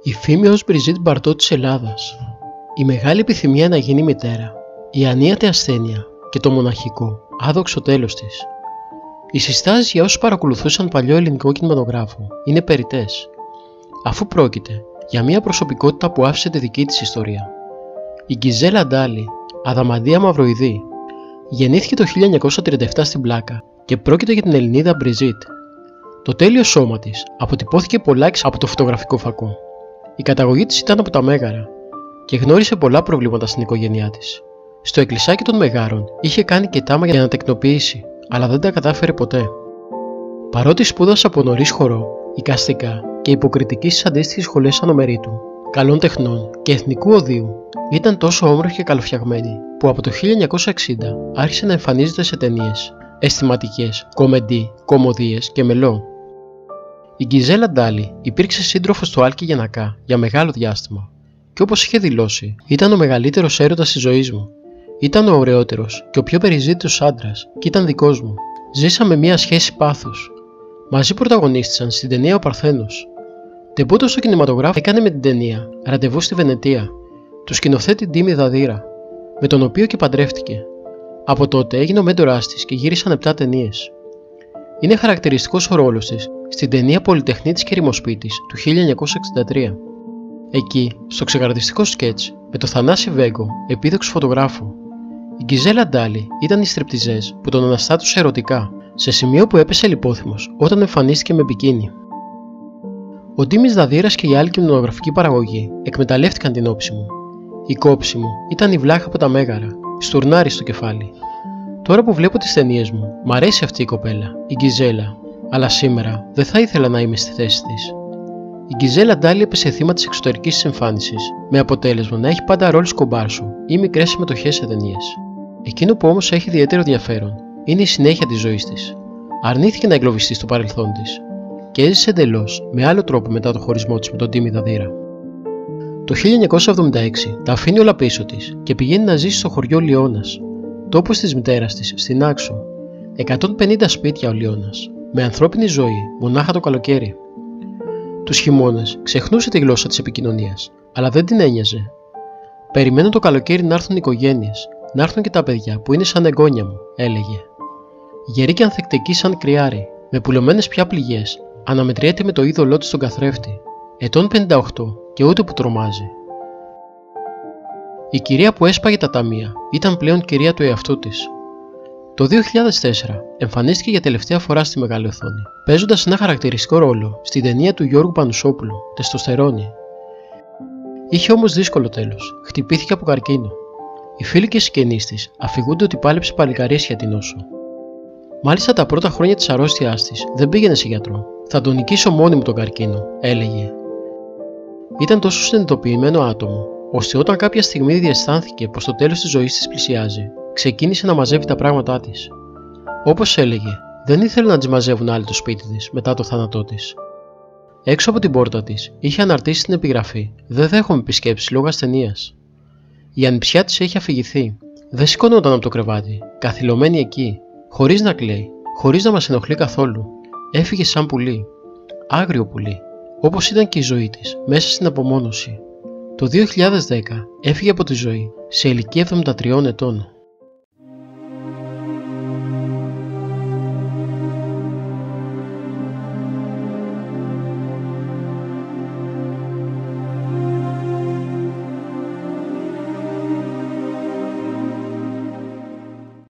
Η φήμη ως Μπριζίτ Μπαρτό της Ελλάδας, η μεγάλη επιθυμία να γίνει μητέρα, η ανίατη ασθένεια και το μοναχικό, άδοξο τέλος της. Οι συστάσεις για όσους παρακολουθούσαν παλιό ελληνικό κινηματογράφο είναι περιττές, αφού πρόκειται για μια προσωπικότητα που άφησε τη δική της ιστορία. Η Γκιζέλα Ντάλι, Αδαμαντία Μαυροειδή, γεννήθηκε το 1937 στην Πλάκα και πρόκειται για την Ελληνίδα Μπριζίτ. Το τέλειο σώμα της αποτυπώθηκε πολλάκις από το φωτογραφικό φακό. Η καταγωγή της ήταν από τα Μέγαρα και γνώρισε πολλά προβλήματα στην οικογένειά της. Στο εκκλησάκι των Μεγάρων είχε κάνει και τάμα για να τεκνοποιήσει, αλλά δεν τα κατάφερε ποτέ. Παρότι σπούδασε από νωρίς χορό, εικαστικά και υποκριτική στις αντίστοιχες σχολές ανομερίτου, καλών τεχνών και εθνικού οδείου, ήταν τόσο όμορφη και καλοφτιαγμένη που από το 1960 άρχισε να εμφανίζεται σε ταινίες, αισθηματικές, κομεντί, κωμωδίες και μελό. Η Γκιζέλα Ντάλι υπήρξε σύντροφος του Άλκη Γιαννακά για μεγάλο διάστημα και όπως είχε δηλώσει, ήταν ο μεγαλύτερος έρωτας της ζωής μου. Ήταν ο ωραιότερος και ο πιο περιζήτητος άντρας και ήταν δικός μου. Ζήσαμε μια σχέση πάθους. Μαζί πρωταγωνίστησαν στην ταινία Ο Παρθένος. Τεμπούτο στο κινηματογράφο έκανε με την ταινία Ραντεβού στη Βενετία του σκηνοθέτη Ντίμη Δαδύρα, με τον οποίο και παντρεύτηκε. Από τότε έγινε ο μέντορας της και γύρισαν 7 ταινίες. Είναι χαρακτηριστικός ο ρόλος της στην ταινία Πολυτεχνίτης και Ερημοσπίτης του 1963. Εκεί, στο ξεκαρδιστικό σκέτς με το Θανάση Βέγκο, επίδοξο φωτογράφο, η Γκιζέλα Ντάλι ήταν οι στριπτιζές που τον αναστάτωσε ερωτικά, σε σημείο που έπεσε λιπόθυμος όταν εμφανίστηκε με μπικίνι. Ο Ντίμης Δαδύρας και η άλλη κινηματογραφική παραγωγή εκμεταλλεύτηκαν την όψη μου. Η κόψη μου ήταν η βλάχα από τα Μέγαρα, στουρνάρι στο κεφάλι. Τώρα που βλέπω τις ταινίες μου, μ' αρέσει αυτή η κοπέλα, η Γκιζέλα, αλλά σήμερα δεν θα ήθελα να είμαι στη θέση της. Η Γκιζέλα Ντάλι έπεσε θύμα της εξωτερικής της εμφάνισης, με αποτέλεσμα να έχει πάντα ρόλους κομπάρσου ή μικρές συμμετοχές σε ταινίες. Εκείνο που όμως έχει ιδιαίτερο ενδιαφέρον είναι η συνέχεια της ζωής της. Αρνήθηκε να εγκλωβιστεί στο παρελθόν της και έζησε εντελώς με άλλο τρόπο μετά το χωρισμό της με τον Ντίμη Δαδύρα. Το 1976 τα αφήνει όλα πίσω της και πηγαίνει να ζήσει στο χωριό Λιώνας, τόπος της μητέρας της στην Άξο. 150 σπίτια ο Λιώνας, με ανθρώπινη ζωή μονάχα το καλοκαίρι. Τους χειμώνες ξεχνούσε τη γλώσσα της επικοινωνίας, αλλά δεν την ένοιαζε. «Περιμένω το καλοκαίρι να έρθουν οι οικογένειες, να έρθουν και τα παιδιά που είναι σαν εγγόνια μου», έλεγε. Γερή και ανθεκτική σαν κρυάρι, με πουλωμένες πια πληγές, αναμετριέται με το είδωλό της στον καθρέφτη, ετών 58 και ούτε που τρομάζει. Η κυρία που έσπαγε τα ταμεία ήταν πλέον κυρία του εαυτού της. Το 2004 εμφανίστηκε για τελευταία φορά στη μεγάλη οθόνη, παίζοντας ένα χαρακτηριστικό ρόλο στην ταινία του Γιώργου Πανουσόπουλου, «Τεστοστερόνη». Είχε όμως δύσκολο τέλος, χτυπήθηκε από καρκίνο. Οι φίλοι και συγγενείς της αφηγούνται ότι πάλεψε παλικαρίες για την νόσο. Μάλιστα τα πρώτα χρόνια της αρρώστιάς της δεν πήγαινε σε γιατρό. «Θα τον νικήσω μόνη μου τον καρκίνο», έλεγε. Ήταν τόσο συνειδητοποιημένο άτομο, ώστε όταν κάποια στιγμή διαισθάνθηκε πως το τέλος της ζωής της πλησιάζει, ξεκίνησε να μαζεύει τα πράγματά της. Όπως έλεγε, δεν ήθελε να τις μαζεύουν άλλοι το σπίτι της μετά το θάνατό της. Έξω από την πόρτα της είχε αναρτήσει την επιγραφή «Δεν δέχομαι επισκέψεις λόγω ασθενείας». Η ανιψιά της είχε αφηγηθεί. Δεν σηκωνόταν από το κρεβάτι, καθυλωμένη εκεί, χωρίς να κλαίει, χωρίς να μας ενοχλεί καθόλου. Έφυγε σαν πουλί. Άγριο πουλί, όπως ήταν και η ζωή της, μέσα στην απομόνωση. Το 2010 έφυγε από τη ζωή σε ηλικία 73 ετών.